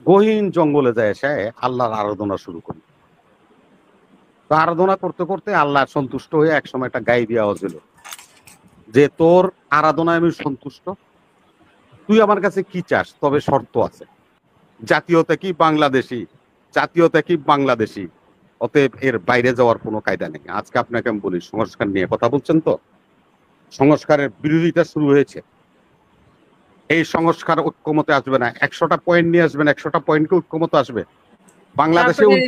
গহীন জঙ্গলে যায় এসে আল্লাহর আরাধনা শুরু করি। তো আরাধনা করতে করতে আল্লাহ সন্তুষ্ট হয়ে একসময় একটা গাইবি আওয়াজ হলো যে, তোর আরাধনায় আমি সন্তুষ্ট, তুই আমার কাছে কি চাস, তবে শর্ত আছে। জাতীয়তা কি বাংলাদেশি, জাতীয়তা কি বাংলাদেশি, অতএব এর বাইরে যাওয়ার কোনো কায়দা নেই। আজকে আপনাকে আমি বলি, সংস্কার নিয়ে কথা বলছেন তো, সংস্কারের বিরোধিতা শুরু হয়েছে। এই সংস্কার ঐক্যমতে আসবে না। 100টা পয়েন্ট নিয়ে আসবেন, 100টা পয়েন্টকে ঐক্যমত আসবে। বাংলাদেশে তারপরে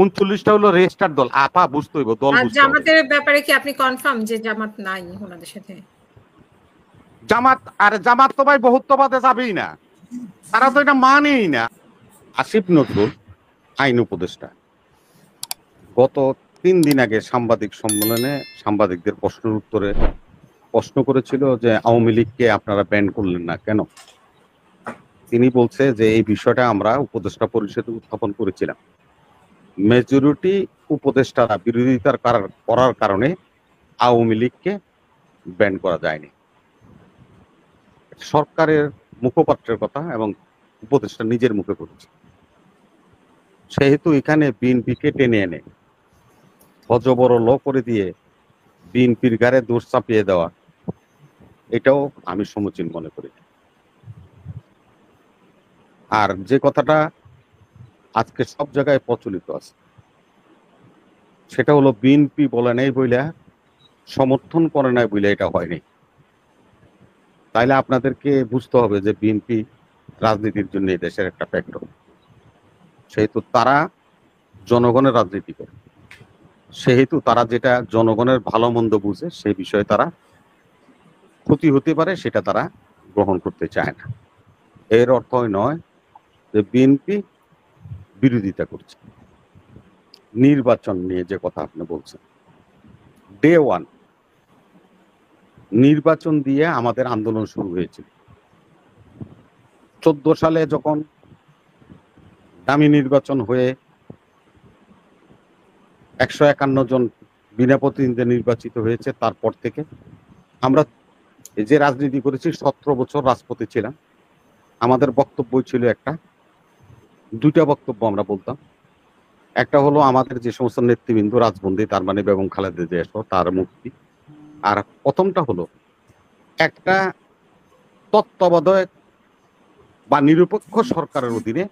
39টা হলো রেজিস্টার দল। আপা বুঝতে হইব, দল আর বুঝতে হবে। জামাতের ব্যাপারে কি আপনি কনফার্ম যে জামাত নাই ওনাদের সাথে? জামাত তো ভাই বহুত্ববাদে যাবেই না, তারা তো এটা মানেই না। আসিফ নজরুল আইন উপদেষ্টা গত 3 দিন আগে সাংবাদিক সম্মেলনে সাংবাদিকদের প্রশ্নের উত্তরে প্রশ্ন করেছিল যে আওয়ামী লীগকে আপনারা ব্যান করলেন না কেন। তিনি বলছে যে এই বিষয়টা আমরা উপদেষ্টা পরিষদে উত্থাপন করেছিলাম, মেজরিটি উপদেষ্টারা বিরোধিতার করার কারণে আওয়ামী লীগকে ব্যান করা যায়নি। সরকারের মুখপাত্রের কথা এবং উপদেষ্টা নিজের মুখে করেছে। সেহেতু এখানে বিএনপিকে টেনে এনে হজবড় ল করে দিয়ে বিএনপির ঘাড়ে দোষ চাপিয়ে দেওয়া, এটাও আমি সমীচীন মনে করি। আর যে কথাটা আজকে সব জায়গায় প্রচলিত আছে, সেটা হলো বিএনপি বলে নাই বইলা, সমর্থন করে নাই বইলে এটা হয়নি। তাইলে আপনাদেরকে বুঝতে হবে যে বিএনপি রাজনীতির জন্য এই দেশের একটা ফ্যাক্টর। সেহেতু তারা জনগণের রাজনীতি করে, সেহেতু তারা যেটা জনগণের ভালো মন্দ বুঝে সেই বিষয়ে তারা ক্ষতি হতে পারে সেটা তারা গ্রহণ করতে চায় না। এর অর্থ নয় যে বিএনপি বিরোধিতা করছে। নির্বাচন নিয়ে যে কথা আপনি বলছেন, ডে ওয়ান নির্বাচন দিয়ে আমাদের আন্দোলন শুরু হয়েছিল। 14 সালে যখন দামি নির্বাচন হয়ে 151 জন বিনা প্রতিনিধি নির্বাচিত হয়েছে, তারপর থেকে আমরা যে রাজনীতি করেছি, 17 বছর রাজপথে ছিলাম। আমাদের বক্তব্য ছিল দুইটা বক্তব্য আমরা বলতাম। একটা হলো আমাদের যে সমস্ত নেতৃবৃন্দ রাজবন্দী, তার মানে বেগম খালেদা জিয়া সহ, তার মুক্তি। আর প্রথমটা হলো একটা তত্ত্বাবধায়ক বা নিরপেক্ষ সরকারের অধীনে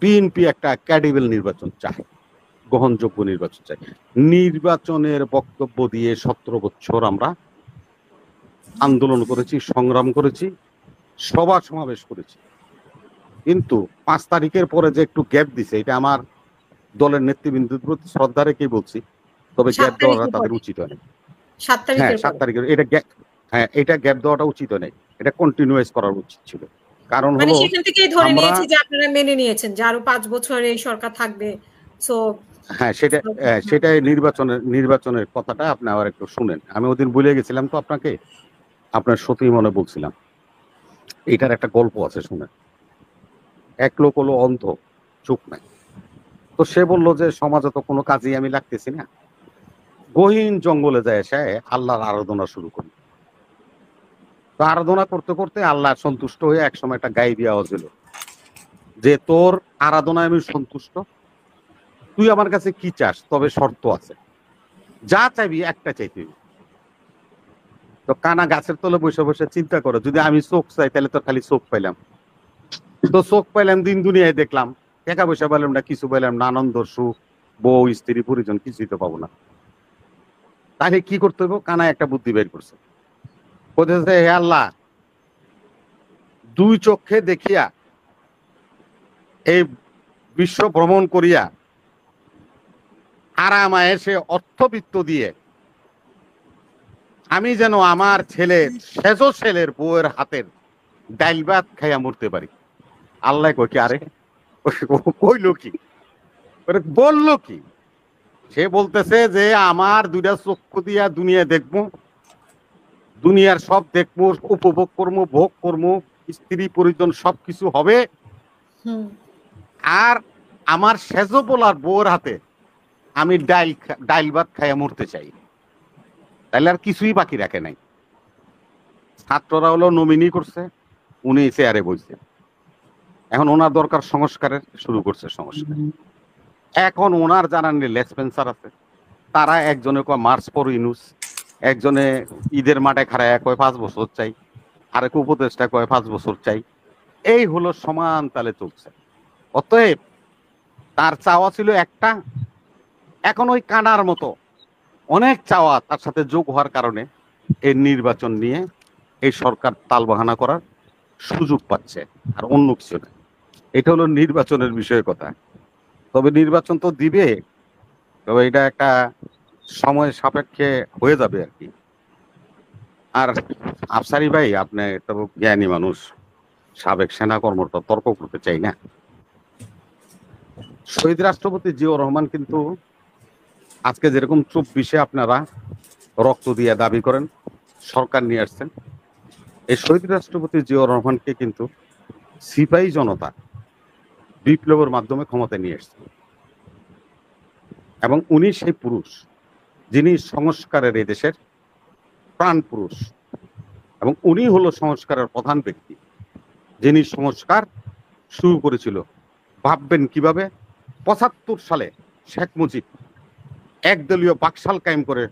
বিএনপি একটা ক্যাডেবল নির্বাচন চায়, গ্রহণযোগ্য নির্বাচন চাই। নির্বাচনের বক্তব্য দিয়ে 17 বছর আমরা আন্দোলন করেছি, সংগ্রাম করেছি, সভা সমাবেশ করেছি। কিন্তু 5 তারিখের পরে যে একটু গ্যাপ দিছে, এটা আমার দলের নেতৃবৃন্দের প্রতি শ্রদ্ধা রেখেই বলছি, তবে 7 গ্যাপ দেওয়াটা তারিখের তাদের পরে। উচিত হয়। 7 হ্যাঁ, তারিখের 7 পরে। তারিখের এটা গ্যাপ দেওয়াটা উচিত হয় নাই, এটা কন্টিনিউয়াস করার উচিত ছিল। কারণ মানে হলো সেখান থেকেই ধরে আমরা, নিয়েছি যে আপনারা মেনে নিয়েছেন যে আরো 5 বছর এই সরকার থাকবে। সো হ্যাঁ সেটাই নির্বাচনের কথাটা আপনি আবার একটু শুনেন। আমি ওদিন ভুলে গেছিলাম তো আপনাকে, আপনার সত্যি মনে বলছিলাম। এটার একটা গল্প আছে, শুনেন। এক লোক হলো অন্ধ, চোখ নাই। তো সে বলল যে সমাজে তো কোনো কাজেই আমি লাগতেছি না, গহীন জঙ্গলে যায় এসে আল্লাহর আরাধনা শুরু করি। তো আরাধনা করতে করতে আল্লাহ সন্তুষ্ট হয়ে একসময় একটা গাইবি আওয়াজ হলো যে, তোর আরাধনায় আমি সন্তুষ্ট, তুই আমার কাছে কি চাস, তবে শর্ত আছে। যা চাইবি একটা চাইতে। তো কানা গাছের তলে বসে বসে চিন্তা করো, যদি আমি চোখ চাই তাহলে তো খালি চোখ পাইলাম। তো চোখ পাইলাম, দিন দুনিয়ায় দেখলাম, টাকা পয়সা পাইলাম না, কিছু পাইলাম না, আনন্দ সুখ বউ স্ত্রী পরিজন কিছুই তো পাবো না। তাহলে কি করতে হবে? কানা একটা বুদ্ধি বের করছে, বলতেছে, হে আল্লাহ, 2 চক্ষে দেখিয়া এই বিশ্ব ভ্রমণ করিয়া আরাম আয়েসে অর্থবিত্ত দিয়ে আমি যেন আমার ছেলের বউয়ের হাতের ডাইল ভাত খাইয়া মরতে পারি। আল্লাহ কই কি, আরে কইলো কি, বললো কি? সে বলতেছে যে আমার 2টা চক্ষু দিয়া দুনিয়া দেখবো, দুনিয়ার সব দেখবো, উপভোগ করবো, ভোগ করবো, স্ত্রী পরিজন সবকিছু হবে, আর আমার সেজো বলার বউয়ের হাতে আমি ডাইল ভাত খাইয়া মরতে চাই। তাহলে আর কিছুই বাকি রাখে নাই। ছাত্ররা হলো নমিনি করছে, উনি চেয়ারে বসছে। এখন ওনার দরকার সংস্কারের, শুরু করছে সংস্কার। এখন ওনার যারা লেসপেন্সার আছে তারা একজনে কয় মার্চ ফর ইউনুস, একজনে ঈদের মাঠে খাড়ায় কয় 5 বছর চাই, আরেক উপদেষ্টা কয় 5 বছর চাই। এই হলো সমান তালে চলছে। অতএব তার চাওয়া ছিল একটা, এখন ওই কানার মতো অনেক চাওয়া তার সাথে যোগ হওয়ার কারণে এই নির্বাচন নিয়ে এই সরকার তালবাহানা করার সুযোগ পাচ্ছে, আর অন্য কিছু না। এটা হলো নির্বাচনের বিষয়ের কথা। তবে নির্বাচন তো দিবে, তবে এটা একটা সময় সাপেক্ষে হয়ে যাবে আর কি। আর আফসারি ভাই, আপনি তো জ্ঞানী মানুষ, সাবেক সেনা কর্মকর্তা, তর্ক করতে চাই না। শহীদ রাষ্ট্রপতি জিয়াউর রহমান কিন্তু আজকে যেরকম 24-এ আপনারা রক্ত দিয়ে দাবি করেন সরকার নিয়ে আসছেন, এই শহীদ রাষ্ট্রপতি জিয়াউর রহমানকে কিন্তু সিপাহী জনতা বিপ্লবের মাধ্যমে ক্ষমতায় নিয়ে আসছেন। এবং উনি সেই পুরুষ যিনি সংস্কারের এই দেশের প্রাণ পুরুষ, এবং উনি হলো সংস্কারের প্রধান ব্যক্তি যিনি সংস্কার শুরু করেছিল। ভাববেন কিভাবে 75 সালে শেখ মুজিব একদলীয় বাকশাল কায়েম করে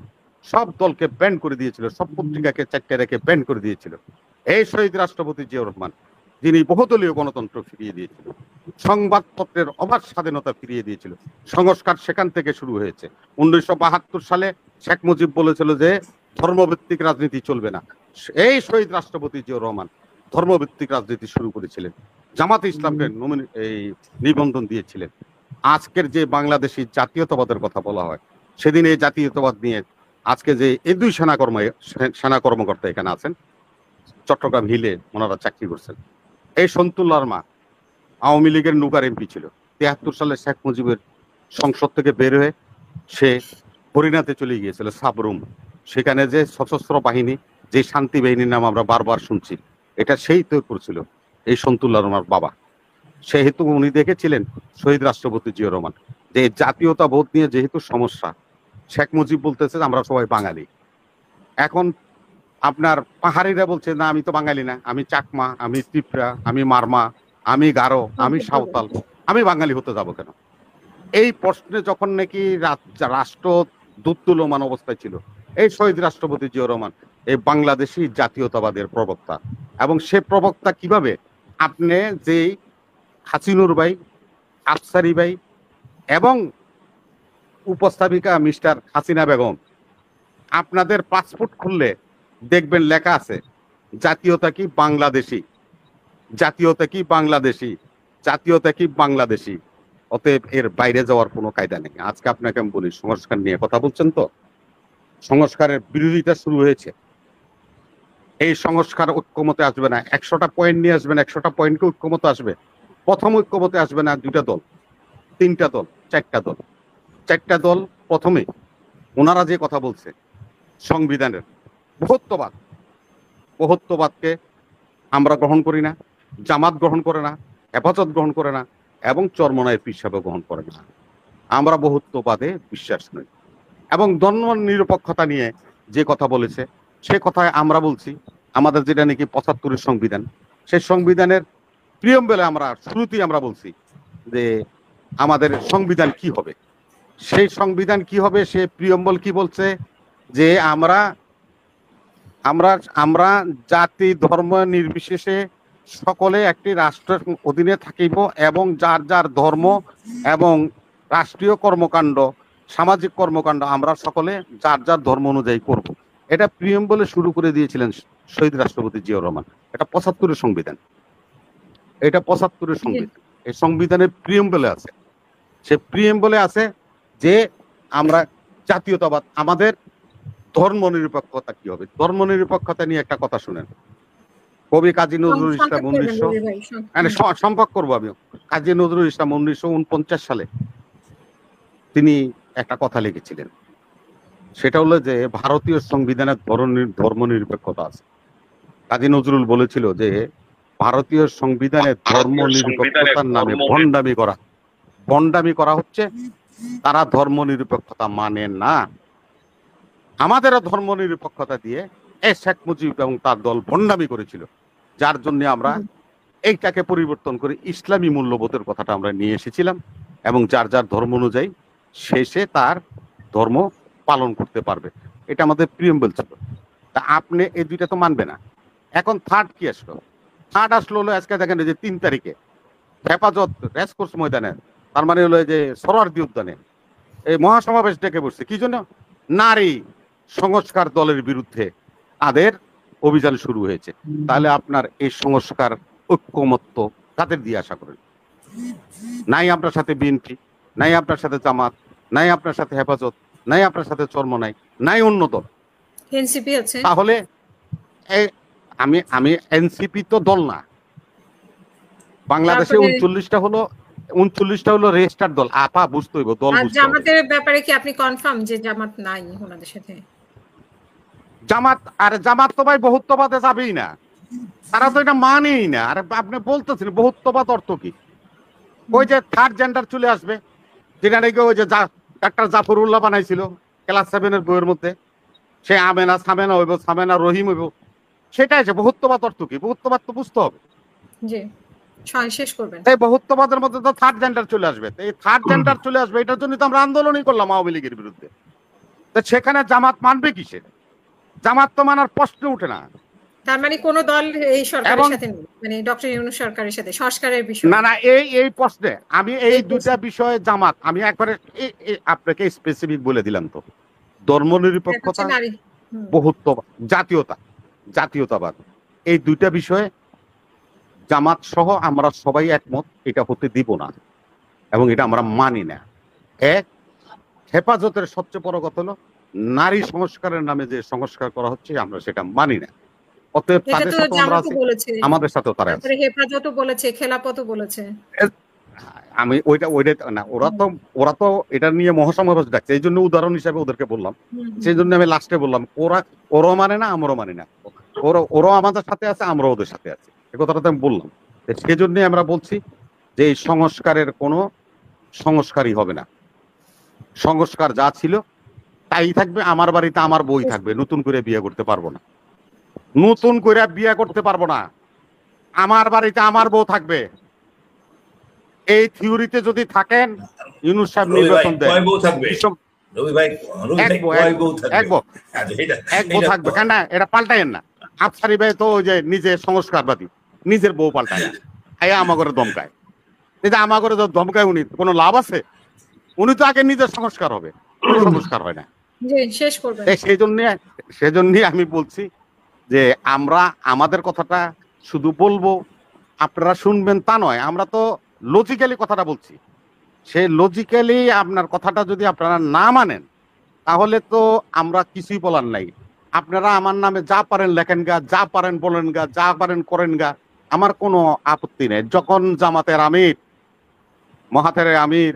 সব দলকে ব্যান করে দিয়েছিল, সব পত্রিকাকে 4টে রেখে ব্যান করে দিয়েছিল এই শহীদ রাষ্ট্রপতি জিয়াউর রহমান, যিনি বহুদলীয় গণতন্ত্র ফিরিয়ে দিয়েছিল, সংবাদপত্রের অবাধ স্বাধীনতা ফিরিয়ে দিয়েছিল। সংস্কার সেখান থেকে শুরু হয়েছে। 1972 সালে শেখ মুজিব বলেছিল যে ধর্মভিত্তিক রাজনীতি চলবে না। এই শহীদ রাষ্ট্রপতি জিয়াউর রহমান ধর্মভিত্তিক রাজনীতি শুরু করেছিলেন, জামাত ইসলামকে এই নিবন্ধন দিয়েছিলেন। আজকের যে বাংলাদেশি জাতীয়তাবাদের কথা বলা হয়, সেদিন এই জাতীয়তাবাদ নিয়ে আজকে যে এই 2 সেনা কর্মকর্তা এখানে আছেন, চট্টগ্রাম হিলে ওনারা চাকরি করছেন। এই সন্তুল্লাহর মা আওয়ামী লীগের নুকার এমপি ছিল। 73 সালে শেখ মুজিবের সংসদ থেকে বের হয়ে সে হরিণাতে চলে গিয়েছিল, সাবরুম। সেখানে যে সশস্ত্র বাহিনী, যে শান্তি বাহিনীর নাম আমরা বারবার শুনছি, এটা সেই তৈরি করছিল এই সন্তুল্লাহর মার বাবা। সেহেতু উনি দেখেছিলেন শহীদ রাষ্ট্রপতি জিয়াউর রহমান যে জাতীয়তা বোধ নিয়ে যেহেতু সমস্যা, শেখ মুজিব বলতেছে আমরা সবাই বাঙালি। এখন আপনার পাহাড়িরা বলছে না আমি তো বাঙালি না, আমি চাকমা, আমি ত্রিপুরা, আমি মারমা, আমি গারো, আমি সাঁওতাল, আমি বাঙালি হতে যাব কেন? এই প্রশ্নে যখন নাকি রাষ্ট্র দুত্তুলমান অবস্থায় ছিল, এই শহীদ রাষ্ট্রপতি জিয়াউর রহমান এই বাংলাদেশি জাতীয়তাবাদের প্রবক্তা। এবং সে প্রবক্তা কিভাবে, আপনি যেই হাসিনুর ভাই, আফসারি ভাই এবং উপস্থাপিকা মিস্টার হাসিনা বেগম, আপনাদের পাসপোর্ট খুললে দেখবেন লেখা আছে জাতীয়তা কি বাংলাদেশি, জাতীয়তা কি বাংলাদেশি, জাতীয়তা কি বাংলাদেশি। অতএব এর বাইরে যাওয়ার কোনো কায়দা নেই। আজকে আপনাকে আমি বলি, সংস্কার নিয়ে কথা বলছেন তো, সংস্কারের বিরোধিতা শুরু হয়েছে। এই সংস্কার ঐক্যমতে আসবে না। 100টা পয়েন্ট নিয়ে আসবেন, 100টা পয়েন্টকে ঐক্যমতে আসবে। প্রথম ঐক্যমতে আসবে না 2টা দল, 3টা দল, 4টা দল। 4টা দল প্রথমে ওনারা যে কথা বলছে সংবিধানের বহুত্ববাদ, বহুত্ববাদকে আমরা গ্রহণ করি না, জামাত গ্রহণ করে না, হেফাজত গ্রহণ করে না, এবং চরমনায়ের পীর সাহেব গ্রহণ করে না। আমরা বহুত্ববাদে বিশ্বাস নই। এবং ধর্ম নিরপেক্ষতা নিয়ে যে কথা বলেছে, সে কথায় আমরা বলছি আমাদের যেটা নাকি 75-এর সংবিধান, সেই সংবিধানের প্রিয়ম্বলে আমরা শুরুতেই আমরা বলছি যে আমাদের সংবিধান কি হবে। সেই সংবিধান কি হবে, সে প্রিয়ম্বল কি বলছে যে আমরা আমরা আমরা জাতি ধর্ম নির্বিশেষে সকলে একটি রাষ্ট্রের অধীনে থাকিব, এবং যার যার ধর্ম এবং রাষ্ট্রীয় কর্মকাণ্ড, সামাজিক কর্মকাণ্ড আমরা সকলে যার যার ধর্ম অনুযায়ী করব। এটা প্রিয়ম্বলে শুরু করে দিয়েছিলেন শহীদ রাষ্ট্রপতি জিয়াউর রহমান। এটা 75-এর সংবিধান, এটা 75-এর সংবিধান। এই সংবিধানের প্রিয়ম্বলে আছে, সে প্রিয়ম্বলে আছে যে আমরা জাতীয়তাবাদ, আমাদের ধর্ম নিরপেক্ষতা কি হবে। ধর্ম নিরপেক্ষতা নিয়ে একটা কথা শুনেন। কবি কাজী নজরুল ইসলাম 1900 সম্পর্ক করবো আমি, কাজী নজরুল ইসলাম 1949 সালে তিনি একটা কথা লিখেছিলেন। সেটা হলো যে ভারতীয় সংবিধানের ধর্ম নিরপেক্ষতা আছে। কাজী নজরুল বলেছিল যে ভারতীয় সংবিধানের ধর্ম নিরপেক্ষতার নামে ভণ্ডামি করা হচ্ছে, তারা ধর্ম নিরপেক্ষতা মানে না। আমাদেরও ধর্ম নিরপেক্ষতা দিয়ে শেখ মুজিব এবং তার দল ভণ্ডামি করেছিল, যার জন্য আমরা এইটাকে পরিবর্তন করে ইসলামী মূল্যবোধের কথাটা আমরা নিয়ে এসেছিলাম, এবং যার যার ধর্ম অনুযায়ী শেষে তার ধর্ম পালন করতে পারবে। এটা আমাদের প্রিয়েম্বল ছিল। তা আপনি এই দুইটা তো মানবে না। এখন থার্ড কি আসলো? থার্ড আসলো হলো আজকে দেখেন যে 3 তারিখে হেফাজত রেসকোর্স ময়দানে, তার মানে হলো যে সরোয়ার্দী উদ্যানে এই মহাসমাবেশ ডেকে বসছে কি জন্য? নারী সংস্কার দলের বিরুদ্ধে তাদের অভিযান শুরু হয়েছে। তাহলে আপনার এই সংস্কার ঐক্যমত্য কাদের দিয়ে আশা করেন? নাই আপনার সাথে বিএনপি, নাই আপনার সাথে জামাত, নাই আপনার সাথে হেফাজত, নাই আপনার সাথে চরমোনাই, নাই অন্য দল। এনসিপি আছে। তাহলে আমি এনসিপি তো দল না। বাংলাদেশে 39টা হলো রেজিস্টার দল। আপা বুঝতে হইব, দল বুঝতে হবে। জামাতের ব্যাপারে কি আপনি কনফার্ম যে জামাত নাই ওনাদের সাথে? জামাত তো ভাই বহুত্ববাদে যাবেই না, তারা তো এটা মানেই না। আর আপনি বলতেছেন বহুত্ববাদ অর্থ কি? ওই যে থার্ড জেন্ডার চলে আসবে, যেটা নাকি ওই যে ডাক্তার জাফরুল্লাহ বানাইছিল ক্লাস 7-এর বইয়ের মধ্যে, সে আমেনা সামেনা হইব, সামেনা রহিম হইব, সেটাই যে বহুত্ববাদ অর্থ কি? বহুত্ববাদ তো বুঝতে হবে। জি, শেষ করবেন। এই বহুত্ববাদের মধ্যে তো থার্ড জেন্ডার চলে আসবে। এই থার্ড জেন্ডার চলে আসবে, এটার জন্য তো আমরা আন্দোলনই করলাম আওয়ামী লীগের বিরুদ্ধে। তো সেখানে জামাত মানবে কিসের? জামাত তো মানার প্রশ্ন উঠে না। তার মানে কোন দল এই সরকারের সাথে নেই, মানে ডক্টর ইউনূস সরকারের সাথে সংস্কারের বিষয়? না, এই প্রশ্নে আমি এই দুইটা বিষয়ে জামাত, আমি একবারে আপনাকে স্পেসিফিক বলে দিলাম তো, ধর্মনিরপেক্ষতা, বহুত্ববাদ, জাতীয়তাবাদ, এই দুইটা বিষয়ে জামাত সহ আমরা সবাই একমত, এটা হতে দিব না এবং এটা আমরা মানি না। এক, হেফাজতের সবচেয়ে বড় কথা হলো নারী সংস্কারের নামে যে সংস্কার করা হচ্ছে আমরা সেটা মানি না। অতএব তাদের সাথে আমরা আছি, আমাদের সাথেও তারা আছে। হেফাজতও বলেছে, খেলাফতও বলেছে। আমি ওইটা না, ওরা তো এটা নিয়ে মহাসমাবেশ ডাকছে, এই জন্য উদাহরণ হিসাবে ওদেরকে বললাম। সেই জন্য আমি লাস্টে বললাম ওরাও মানে না, আমরাও মানি না। ওরাও আমাদের সাথে আছে, আমরাও ওদের সাথে আছি, এই কথাটা আমি বললাম। সেই জন্যই আমরা বলছি যে এই সংস্কারের কোনো সংস্কারই হবে না। সংস্কার যা ছিল তাই থাকবে। আমার বাড়িতে আমার বই থাকবে, নতুন করে বিয়ে করতে পারবো না, নতুন করে বিয়ে করতে পারবো না। আমার বাড়িতে আমার বউ থাকবে। এই থিওরিতে যদি থাকেন, ইউনূস সাহেব নির্বাচন দেন, এক বউ থাকবে কেন? এটা পাল্টাইেন না। আফসারি ভাই তো ওই যে নিজে সংস্কারবাদী, নিজের বউ পাল্টায় না, আমার করে দমকায়। আমার করে দমকায় উনি কোনো লাভ আছে? উনি তো আগে নিজের সংস্কার হবে, সংস্কার হয় না। সেই জন্য আমি বলছি যে আমরা আমাদের কথাটা শুধু বলবো, আপনারা শুনবেন তা নয়। আমরা তো লজিক্যালি কথাটা বলছি। সেই লজিক্যালি আপনার কথাটা যদি আপনারা না মানেন, তাহলে তো আমরা কিছুই বলার নাই। আপনারা আমার নামে যা পারেন লেখেন গা, যা পারেন বলেন গা, যা পারেন করেন গা, আমার কোনো আপত্তি নেই। যখন জামাতের আমির, মহাতের আমির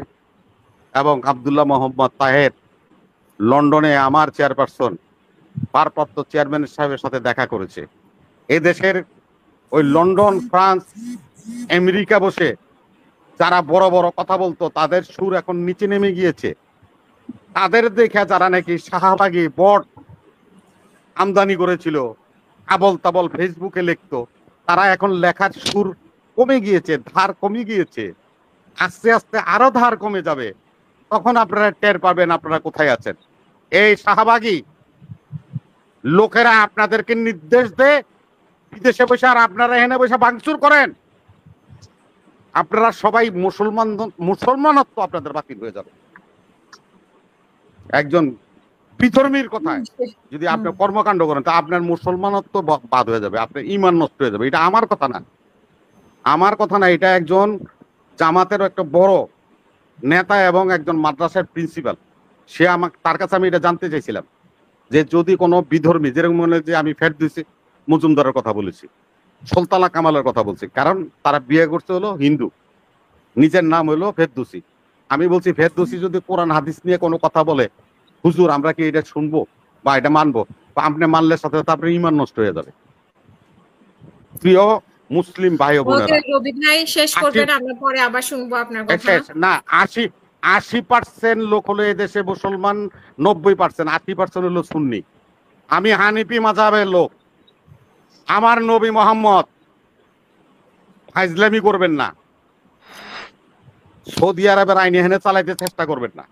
এবং আব্দুল্লাহ মোহাম্মদ তাহের লন্ডনে আমার চেয়ারপারসন ভারপ্রাপ্ত চেয়ারম্যান সাহেবের সাথে দেখা করেছে, এই দেশের ওই লন্ডন, ফ্রান্স, আমেরিকা বসে যারা বড় বড় কথা বলতো তাদের সুর এখন নিচে নেমে গিয়েছে। তাদের দেখে যারা নাকি শাহবাগী বট আমদানি করেছিল, আবল তাবল ফেসবুকে লিখতো, তারা এখন লেখার সুর কমে গিয়েছে, ধার কমে গিয়েছে। আস্তে আস্তে আরো ধার কমে যাবে। তখন আপনারা টের পাবেন আপনারা কোথায় আছেন। এই শাহবাগী লোকেরা আপনাদেরকে নির্দেশ দেয় বিদেশে বসে, আর আপনারা এখানে বসে ভাঙচুর করেন। আপনারা সবাই মুসলমানত্ব আপনাদের বাতিল হয়ে যাবে। একজন বিধর্মীর কথায় যদি আপনি কর্মকাণ্ড করেন, তা আপনার মুসলমানত্ব বাদ হয়ে যাবে, আপনার ঈমান নষ্ট হয়ে যাবে। এটা আমার কথা না, আমার কথা না, এটা একজন জামাতের একটা বড় নেতা এবং একজন মাদ্রাসার প্রিন্সিপাল, সে তার কাছে আমি এটা জানতে চাইছিলাম যে যদি কোনো বিধর্মী, যেরকম মনে যে আমি ফেরদৌসী মজুমদারের কথা বলেছি, সুলতানা কামালের কথা বলছি, কারণ তারা বিয়ে করছে হলো হিন্দু, নিজের নাম হলো ফেরদৌসী। আমি বলছি ফেরদৌসী যদি কোরআন হাদিস নিয়ে কোনো কথা বলে, হুজুর আমরা কি এটা শুনবো বা এটা মানবো? বা আপনি মানলে সাথে সাথে আপনার ঈমান নষ্ট হয়ে যাবে। প্রিয় মুসলিম ভাই ও বোনেরা, শেষ করবেন, আমরা পরে আবার শুনবো আপনার কথা। না, 80% লোক হলো এদেশে মুসলমান, 90%, 80% হলো সুন্নি। আমি হানিফি মাযহাবের লোক। আমার নবী মুহাম্মদ ফাইজলামি করবেন না, সৌদি আরবের আইন এখানে চালাইতে চেষ্টা করবেন না,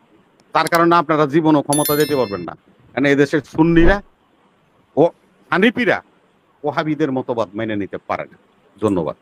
তার কারণে আপনারা জীবন ও ক্ষমতা যেতে পারবেন না। কারণ এদেশের সুন্নিরা ও হানিফিরা ওহাবিদের মতবাদ মেনে নিতে পারে না। ধন্যবাদ।